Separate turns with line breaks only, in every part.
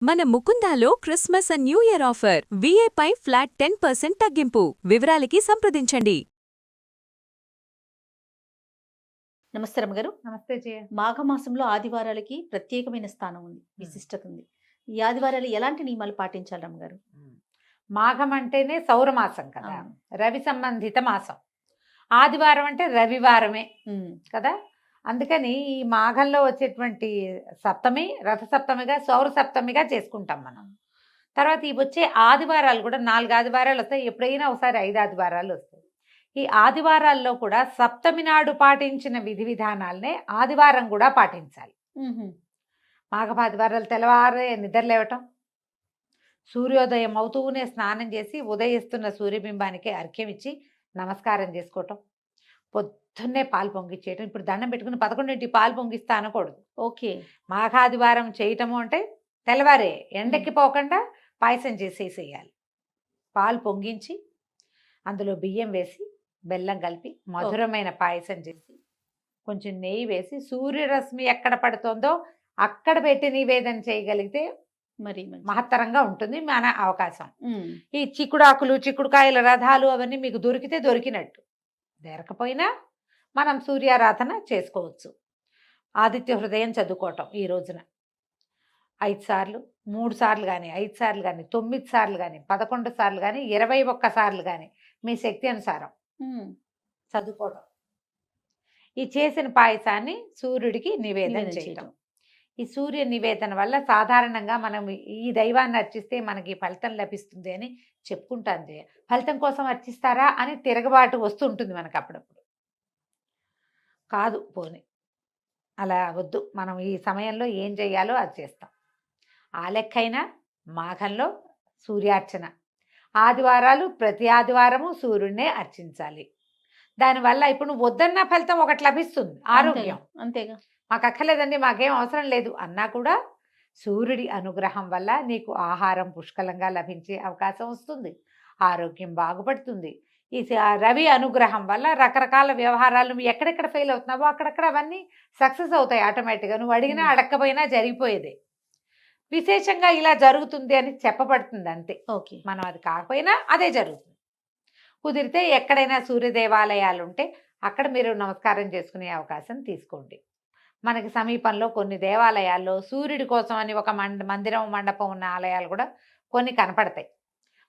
మన ముకుందాలో Christmas and new year offer విఏపై ఫ్లాట్ 10% తగ్గింపు. వివరాలకి సంప్రదించండి.
నమస్తే రమ్మగారు.
నమస్తే జయ.
మాఘమాసంలో ఆదివారాలకి ప్రత్యేకమైన స్థానం ఉంది, విశిష్టత ఉంది. ఈ ఆదివారాలు ఎలాంటి నియమాలు పాటించాలి రమ్మగారు?
మాఘం అంటేనే సౌరమాసం కదా,
అవును.
రవి సంబంధిత మాసం. ఆదివారం అంటే రవివారమే కదా. అందుకని ఈ మాఘంలో వచ్చేటువంటి సప్తమి రథ సప్తమిగా సౌర సప్తమిగా చేసుకుంటాం మనం. తర్వాత ఈ వచ్చే ఆదివారాలు కూడా 4 ఆదివారాలు వస్తాయి, ఎప్పుడైనా ఒకసారి 5 ఆదివారాలు వస్తాయి. ఈ ఆదివారాల్లో కూడా సప్తమి నాడు పాటించిన విధి విధానాలనే ఆదివారం కూడా పాటించాలి. మాఘపు ఆదివారాలు తెల్లవారే నిద్రలేవటం, సూర్యోదయం అవుతూనే స్నానం చేసి ఉదయిస్తున్న సూర్యబింబానికి అర్ఘ్యం ఇచ్చి నమస్కారం చేసుకోవటం, పొద్దున్నే పాలు పొంగిచ్చేయటం. ఇప్పుడు దండం పెట్టుకుని 11ంటికి పాలు పొంగిస్తా అనకూడదు.
ఓకే.
మాఘాదివారం చేయటము అంటే తెల్లవారే ఎండకి పోకుండా పాయసం చేసేసేయాలి. పాలు పొంగించి అందులో బియ్యం వేసి బెల్లం కలిపి మధురమైన పాయసం చేసి కొంచెం నెయ్యి వేసి సూర్యరశ్మి ఎక్కడ పడుతుందో అక్కడ పెట్టి నివేదన చేయగలిగితే
మరి
మహత్తరంగా ఉంటుంది మన అవకాశం. ఈ చిక్కుడాకులు చిక్కుడుకాయల రథాలు అవన్నీ మీకు దొరికితే దొరికినట్టు, దొరకపోయినా మనం సూర్యారాధన చేసుకోవచ్చు. ఆదిత్య హృదయం చదువుకోవటం ఈ రోజున 5 సార్లు, 3 సార్లు కానీ 5 సార్లు కానీ 9 సార్లు కానీ 11 సార్లు కానీ 21 సార్లు కానీ మీ శక్తి అనుసారం చదువుకోవటం. ఈ చేసిన పాయసాన్ని సూర్యుడికి నివేదన చేయటం. ఈ సూర్య నివేదన వల్ల సాధారణంగా మనం ఈ దైవాన్ని అర్చిస్తే మనకి ఫలితం లభిస్తుంది అని చెప్పుకుంటాం. ఫలితం కోసం అర్చిస్తారా అని తిరగబాటు వస్తుంటుంది మనకు అప్పుడప్పుడు. కాదు, పోని అలా వద్దు. మనం ఈ సమయంలో ఏం చేయాలో అది చేస్తాం. ఆ లెక్కైనా మాఘంలో సూర్యార్చన, ఆదివారాలు ప్రతి ఆదివారము సూర్యుడినే అర్చించాలి. దానివల్ల ఇప్పుడు నువ్వు వద్దన్న ఫలితం ఒకటి లభిస్తుంది, ఆరోగ్యం.
అంతేగా,
మాకు అక్కర్లేదండి, మాకేం అవసరం లేదు అన్నా కూడా సూర్యుడి అనుగ్రహం వల్ల నీకు ఆహారం పుష్కలంగా లభించే అవకాశం వస్తుంది, ఆరోగ్యం బాగుపడుతుంది. ఈ రవి అనుగ్రహం వల్ల రకరకాల వ్యవహారాలు నువ్వు ఎక్కడెక్కడ ఫెయిల్ అవుతున్నావో అక్కడక్కడ అవన్నీ సక్సెస్ అవుతాయి ఆటోమేటిక్గా. నువ్వు అడిగినా అడగకపోయినా జరిగిపోయేదే. విశేషంగా ఇలా జరుగుతుంది అని చెప్పబడుతుంది అంతే.
ఓకే.
మనం అది కాకపోయినా అదే జరుగుతుంది. కుదిరితే ఎక్కడైనా సూర్య దేవాలయాలు ఉంటే అక్కడ మీరు నమస్కారం చేసుకునే అవకాశం తీసుకోండి. మనకి సమీపంలో కొన్ని దేవాలయాల్లో సూర్యుడి కోసం అని ఒక మందిరం మండపం ఉన్న ఆలయాలు కూడా కొన్ని కనపడతాయి.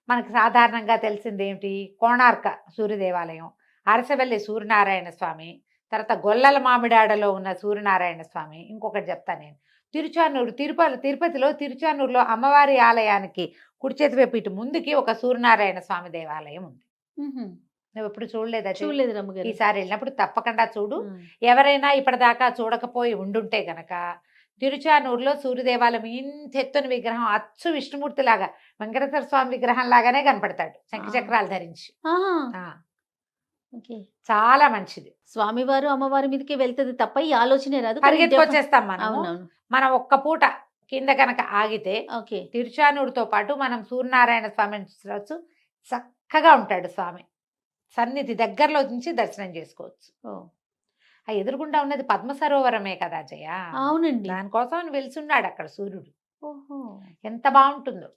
మనకు సాధారణంగా తెలిసింది ఏమిటి, కోణార్క సూర్య దేవాలయం, అరసవెల్లి సూర్యనారాయణ స్వామి, తర్వాత గొల్లల మామిడాడలో ఉన్న సూర్యనారాయణ స్వామి. ఇంకొకటి చెప్తాను నేను, తిరుచానూరు తిరుపతిలో తిరుచానూరులో అమ్మవారి ఆలయానికి కుడి చేతి వైపు ఇటు ముందుకి ఒక సూర్యనారాయణ స్వామి దేవాలయం ఉంది. నువ్వు ఎప్పుడు చూడలేదా?
చూడలేదు రమ్మగారు.
ఈసారి వెళ్ళినప్పుడు తప్పకుండా చూడు. ఎవరైనా ఇప్పటిదాకా చూడకపోయి ఉండుంటే గనక తిరుచానూరులో సూర్యదేవాలయం ఇంత ఎత్తున విగ్రహం, అచ్చు విష్ణుమూర్తి లాగా వెంకటేశ్వర స్వామి విగ్రహం లాగానే కనపడతాడు, శంఖచక్రాలు ధరించి. చాలా మంచిది.
స్వామివారు అమ్మవారి మీదకి వెళ్తుంది తప్ప ఈ ఆలోచనే రాదు.
పరిగెత్తుకొచ్చేస్తాం మనం ఒక్క పూట కింద కనుక ఆగితే. తిరుచానూరుతో పాటు మనం సూర్యనారాయణ స్వామిని చూడవచ్చు, చక్కగా ఉంటాడు స్వామి. సన్నిధి దగ్గరలో నుంచి దర్శనం చేసుకోవచ్చు. ఆ ఎదురుగుండా ఉన్నది పద్మ సరోవరమే కదా జయ.
అవునండి.
దానికోసం వెలుసున్నాడు అక్కడ సూర్యుడు.
ఓహో,
ఎంత బాగుంటుందో.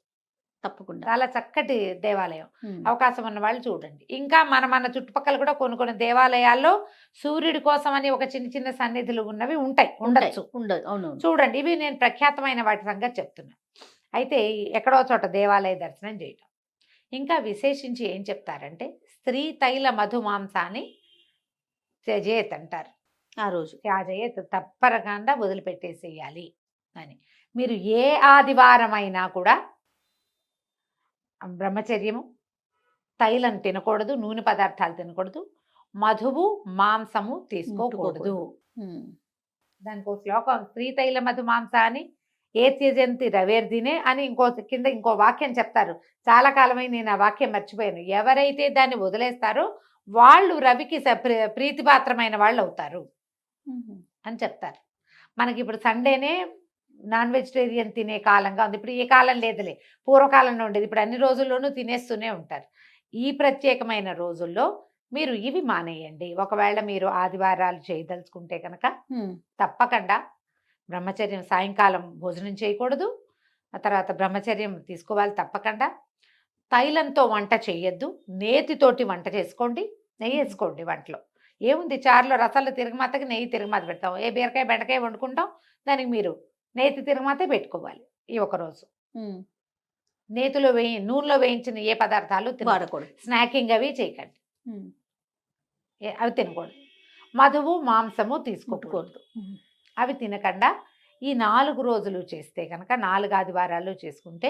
తప్పకుండా
చాలా చక్కటి దేవాలయం. అవకాశం ఉన్న వాళ్ళు చూడండి. ఇంకా మన చుట్టుపక్కల కూడా కొన్ని దేవాలయాల్లో సూర్యుడి కోసం అని ఒక చిన్న సన్నిధులు ఉన్నవి ఉండొచ్చు. చూడండి, ఇవి నేను ప్రఖ్యాతమైన వాటి సంగతి చెప్తున్నా. అయితే ఎక్కడో చోట దేవాలయ దర్శనం చేయటం. ఇంకా విశేషించి ఏం చెప్తారంటే, స్త్రీ తైల మధుమాంసాన్ని త్యజేత్ అంటారు.
ఆ రోజు
త్యాజేత్ తప్పరకుండా వదిలిపెట్టేసేయాలి అని. మీరు ఏ ఆదివారం అయినా కూడా బ్రహ్మచర్యము, తైలం తినకూడదు, నూనె పదార్థాలు తినకూడదు, మధువు మాంసము తీసుకోకూడదు. దానికి శ్లోకం, స్త్రీ తైల మధుమాంసాన్ని ఏ త్యజంతి రవేర్దినే అని కింద ఇంకో వాక్యం చెప్తారు. చాలా కాలమై నేను ఆ వాక్యం మర్చిపోయాను. ఎవరైతే దాన్ని వదిలేస్తారో వాళ్ళు రవికి ప్రీతిపాత్రమైన వాళ్ళు అవుతారు అని చెప్తారు. మనకి ఇప్పుడు సండేనే నాన్ వెజిటేరియన్ తినే కాలంగా ఉంది. ఇప్పుడు ఏ కాలం లేదులే, పూర్వకాలంలో ఉండేది. ఇప్పుడు అన్ని రోజుల్లోనూ తినేస్తూనే ఉంటారు. ఈ ప్రత్యేకమైన రోజుల్లో మీరు ఇవి మానేయండి. ఒకవేళ మీరు ఆదివారాలు చేయదలుచుకుంటే కనుక తప్పకుండా బ్రహ్మచర్యం, సాయంకాలం భోజనం చేయకూడదు, ఆ తర్వాత బ్రహ్మచర్యం తీసుకోవాలి తప్పకుండా. తైలంతో వంట చేయొద్దు, నేతితోటి వంట చేసుకోండి, నెయ్యి వేసుకోండి వంటలో. ఏముంది, చారులో రసాలు తిరగమాతకి నెయ్యి తిరగమాత పెడతాం, ఏ బీరకాయ బెండకాయ వండుకుంటాం, దానికి మీరు నేతి తిరగమాతే పెట్టుకోవాలి ఈ ఒకరోజు. నేతిలో నూనెలో వేయించిన ఏ పదార్థాలు
వాడకూడదు.
స్నాకింగ్ అవి చేయకండి, అవి తినకూడదు. మధువు మాంసము తీసుకోకూడదు, అవి తినకుండా ఈ 4 రోజులు చేస్తే కనుక 4 ఆదివారాలు చేసుకుంటే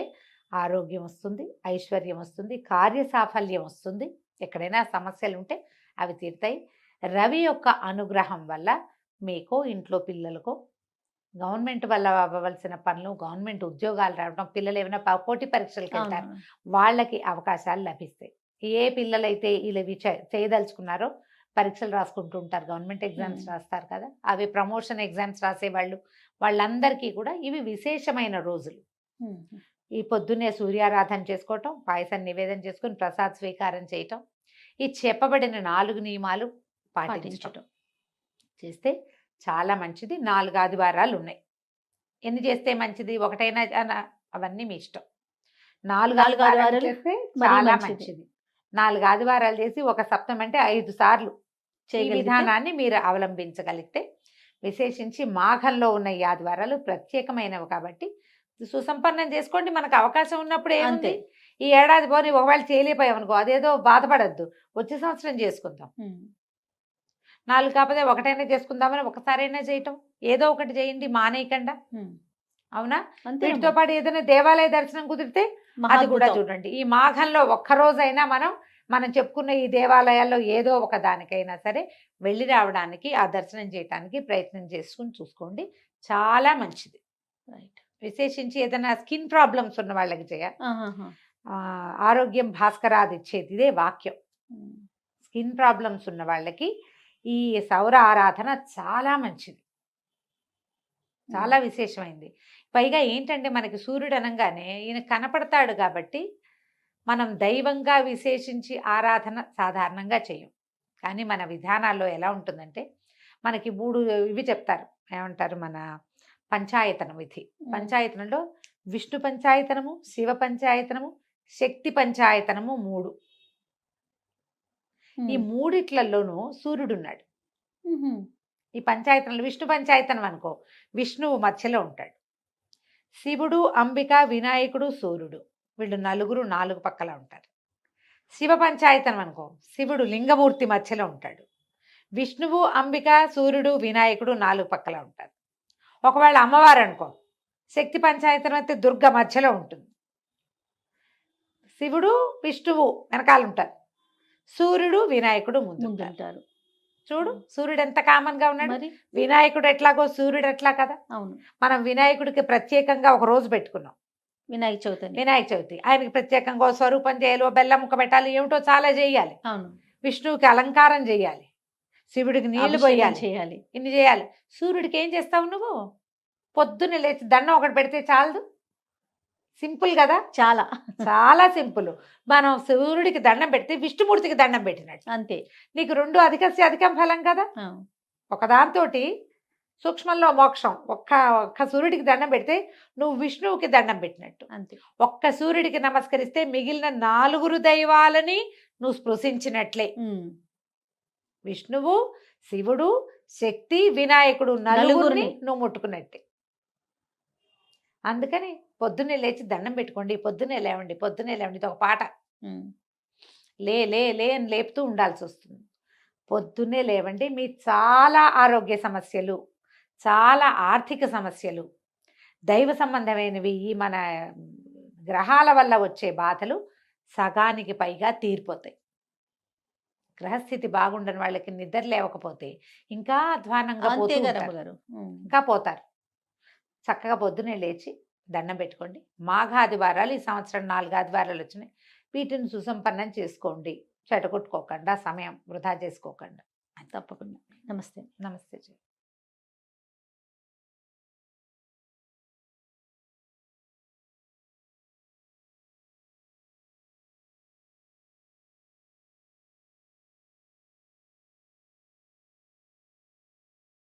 ఆరోగ్యం వస్తుంది, ఐశ్వర్యం వస్తుంది, కార్యసాఫల్యం వస్తుంది. ఎక్కడైనా సమస్యలు ఉంటే అవి తీరుతాయి. రవి యొక్క అనుగ్రహం వల్ల మీకు ఇంట్లో పిల్లలకు గవర్నమెంట్ వల్ల అవ్వవలసిన పనులు, గవర్నమెంట్ ఉద్యోగాలు రావడం, పిల్లలు ఏమైనా పోటీ పరీక్షలకు వెళ్తారు, వాళ్ళకి అవకాశాలు లభిస్తాయి. ఏ పిల్లలైతే ఇలా చేయదలుచుకున్నారో పరీక్షలు రాసుకుంటూ ఉంటారు, గవర్నమెంట్ ఎగ్జామ్స్ రాస్తారు కదా, అవి ప్రమోషన్ ఎగ్జామ్స్ రాసేవాళ్ళు, వాళ్ళందరికీ కూడా ఇవి విశేషమైన రోజులు. ఈ పొద్దున్నే సూర్యారాధన చేసుకోవటం, పాయసం నివేదన చేసుకుని ప్రసాద స్వీకారం చేయటం, ఈ చెప్పబడిన 4 నియమాలు పాటించటం చేస్తే చాలా మంచిది. 4 ఆదివారాలు ఉన్నాయి. ఎన్ని చేస్తే మంచిది, ఒకటైనా అవన్నీ మీ ఇష్టం. 4 ఆదివారాలు చేస్తే చాలా మంచిది. 4 ఆదివారాలు చేసి ఒక సప్తమి అంటే 5 సార్లు ఈ విధానాన్ని మీరు అవలంబించగలిగితే, విశేషించి మాఘంలో ఉన్న ఈ ఆదివారాలు ప్రత్యేకమైనవి కాబట్టి సుసంపన్నం చేసుకోండి. మనకు అవకాశం ఉన్నప్పుడు ఏముంది, ఈ ఏడాది పోనీ ఒకవేళ చేయలేకపోయామనుకో, అదేదో బాధపడద్దు, వచ్చే సంవత్సరం చేసుకుందాం. 4 కాకపోతే ఒకటైనా చేసుకుందామని ఒకసారైనా చేయటం, ఏదో ఒకటి చేయండి, మానేయకుండా. అవునా? వీటితో పాటు ఏదైనా దేవాలయ దర్శనం కుదిరితే అది కూడా చూడండి. ఈ మాఘంలో ఒక్కరోజైనా మనం చెప్పుకున్న ఈ దేవాలయాల్లో ఏదో ఒక దానికైనా సరే వెళ్ళి రావడానికి, ఆ దర్శనం చేయడానికి ప్రయత్నం చేసుకుని చూసుకోండి, చాలా మంచిది. రైట్. విశేషించి ఏదైనా స్కిన్ ప్రాబ్లమ్స్ ఉన్న వాళ్ళకి ఆరోగ్యం భాస్కరాది ఇచ్చేది ఇదే వాక్యం. స్కిన్ ప్రాబ్లమ్స్ ఉన్న వాళ్ళకి ఈ సౌర ఆరాధన చాలా మంచిది, చాలా విశేషమైంది. పైగా ఏంటంటే మనకి సూర్యుడు అనగానే ఈయన కనపడతాడు కాబట్టి మనం దైవంగా విశేషించి ఆరాధన సాధారణంగా చేయం. కానీ మన విధానాల్లో ఎలా ఉంటుందంటే, మనకి 3 ఇవి చెప్తారు, ఏమంటారు, మన పంచాయతనం విధి. పంచాయతనంలో విష్ణు పంచాయతనము, శివ పంచాయతనము, శక్తి పంచాయతనము 3. ఈ 3ట్లలోనూ సూర్యుడు ఉన్నాడు. ఈ పంచాయతనంలో విష్ణు పంచాయతనం అనుకో, విష్ణువు మధ్యలో ఉంటాడు. శివుడు, అంబిక, వినాయకుడు, సూర్యుడు, వీళ్ళు 4 పక్కల ఉంటారు. శివ పంచాయతనం అనుకో, శివుడు లింగమూర్తి మధ్యలో ఉంటాడు. విష్ణువు, అంబిక, సూర్యుడు, వినాయకుడు 4 పక్కల ఉంటారు. ఒకవేళ అమ్మవారు అనుకో, శక్తి పంచాయతనం అయితే దుర్గ మధ్యలో ఉంటుంది. శివుడు, విష్ణువు వెనకాల ఉంటారు, సూర్యుడు, వినాయకుడు ముందు ఉంటారు. చూడు, సూర్యుడు ఎంత కామన్ గా ఉన్నాడు, వినాయకుడు ఎట్లాగో సూర్యుడు ఎట్లా కదా.
అవును.
మనం వినాయకుడికి ప్రత్యేకంగా ఒక రోజు పెట్టుకున్నాం,
వినాయక చవితి.
ఆయనకి ప్రత్యేకంగా స్వరూపం చేయాలి, బెల్లం ముక్క పెట్టాలి, ఏమిటో చాలా చేయాలి.
అవును.
విష్ణువుకి అలంకారం చేయాలి, శివుడికి నీళ్లు పోయాలి, ఇన్ని చేయాలి. సూర్యుడికి ఏం చేస్తావు నువ్వు, పొద్దున్నే లేచి దండం ఒకటి పెడితే చాలదు. సింపుల్ కదా, చాలా చాలా సింపుల్. మనం సూర్యుడికి దండం పెడితే విష్ణుమూర్తికి దండం పెట్టినట్టు అంతే. నీకు 2 అధికం ఫలం కదా. ఒకదాంతో సూక్ష్మంలో మోక్షం. ఒక్క సూర్యుడికి దండం పెడితే నువ్వు విష్ణువుకి దండం పెట్టినట్టు అంతే. ఒక్క సూర్యుడికి నమస్కరిస్తే మిగిలిన 4 దైవాలని నువ్వు స్పృశించినట్లే. విష్ణువు, శివుడు, శక్తి, వినాయకుడు 4 నువ్వు ముట్టుకున్నట్టే. అందుకని పొద్దున్నే లేచి దండం పెట్టుకోండి, పొద్దున్నే లేవండి, ఇది ఒక పాట. లే లే లే అని లేపుతూ ఉండాల్సి వస్తుంది. పొద్దున్నే లేవండి. మీ చాలా ఆరోగ్య సమస్యలు, చాలా ఆర్థిక సమస్యలు, దైవ సంబంధమైనవి, ఈ మన గ్రహాల వల్ల వచ్చే బాధలు సగానికి పైగా తీరిపోతాయి. గ్రహస్థితి బాగుండని వాళ్ళకి నిద్ర లేవకపోతే ఇంకా అధ్వానంగా ఇంకా పోతారు. చక్కగా పొద్దునే లేచి దండం పెట్టుకోండి. మాఘాదివారాలు ఈ సంవత్సరం 4 ఆదివారాలు వచ్చినాయి, వీటిని సుసంపన్నం చేసుకోండి, చెడగొట్టుకోకుండా, సమయం వృధా చేసుకోకుండా.
తప్పకుండా. నమస్తే.
నమస్తే.